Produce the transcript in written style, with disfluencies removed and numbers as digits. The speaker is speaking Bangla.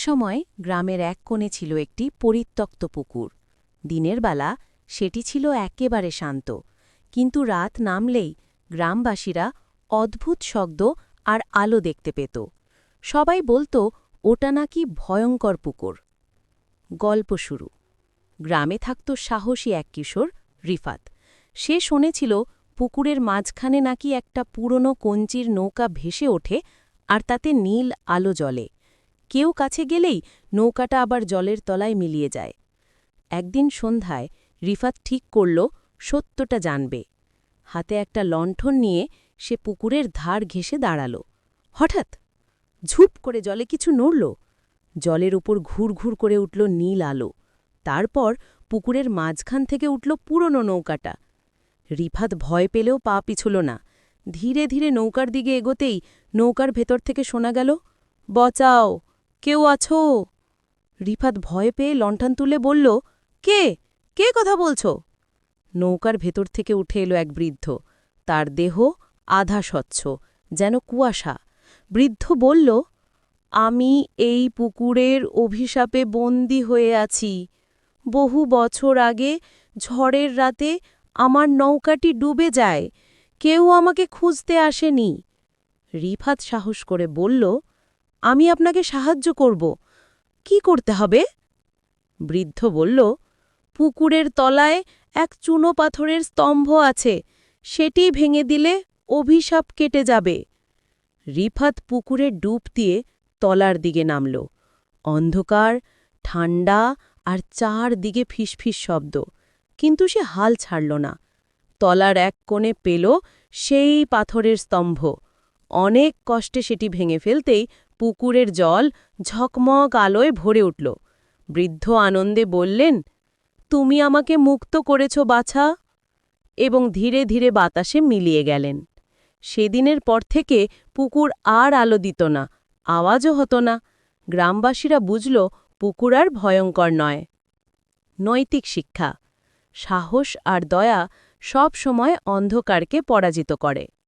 একসময় গ্রামের এক কোণে ছিল একটি পরিত্যক্ত পুকুর। দিনের বেলা সেটি ছিল একেবারে শান্ত, কিন্তু রাত নামলেই গ্রামবাসীরা অদ্ভুত শব্দ আর আলো দেখতে পেত। সবাই বলতো ওটা নাকি ভয়ঙ্কর পুকুর। গল্প শুরু। গ্রামে থাকত সাহসী এক কিশোর, রিফাত। সে শুনেছিল পুকুরের মাঝখানে নাকি একটা পুরনো কঞ্চির নৌকা ভেসে ওঠে, আর তাতে নীল আলো জ্বলে। কেউ কাছে গেলেই নৌকাটা আবার জলের তলায় মিলিয়ে যায়। একদিন সন্ধ্যায় রিফাত ঠিক করল সত্যটা জানবে। হাতে একটা লণ্ঠন নিয়ে সে পুকুরের ধার ঘেঁষে দাঁড়াল। হঠাৎ ঝুপ করে জলে কিছু নড়ল। জলের উপর ঘুরঘুর করে উঠল নীল আলো। তারপর পুকুরের মাঝখান থেকে উঠল পুরনো নৌকাটা। রিফাত ভয় পেলেও পা পিছল না। ধীরে ধীরে নৌকার দিকে এগোতেই নৌকার ভেতর থেকে শোনা গেল, বাঁচাও, কেউ আছো? রিফাত ভয় পেয়ে লণ্ঠন তুলে বলল, কে কে কথা বলছ? নৌকার ভেতর থেকে উঠে এলো এক বৃদ্ধ। তার দেহ আধা স্বচ্ছ, যেন কুয়াশা। বৃদ্ধ বলল, আমি এই পুকুরের অভিশাপে বন্দী হয়ে আছি। বহু বছর আগে ঝড়ের রাতে আমার নৌকাটি ডুবে যায়। কেউ আমাকে খুঁজতে আসেনি। রিফাত সাহস করে বলল, আমি আপনাকে সাহায্য করব। কি করতে হবে? বৃদ্ধ বলল, পুকুরের তলায় এক চুনো পাথরের স্তম্ভ আছে, সেটি ভেঙে দিলে অভিশাপ কেটে যাবে। রিফাত পুকুরে ডুব দিয়ে তলার দিকে নামল। অন্ধকার, ঠান্ডা আর চারদিকে ফিসফিস শব্দ, কিন্তু সে হাল ছাড়ল না। তলার এক কোণে পেল সেই পাথরের স্তম্ভ। অনেক কষ্টে সেটি ভেঙে ফেলতেই পুকুরের জল ঝকমক আলোয় ভরে উঠল। বৃদ্ধ আনন্দে বললেন, তুমি আমাকে মুক্ত করেছ বাছা, এবং ধীরে ধীরে বাতাসে মিলিয়ে গেলেন। সেদিনের পর থেকে পুকুর আর আলো দিত না, আওয়াজও হতো না। গ্রামবাসীরা বুঝল পুকুর আর ভয়ঙ্কর নয়। নৈতিক শিক্ষা। সাহস আর দয়া সব সময় অন্ধকারকে পরাজিত করে।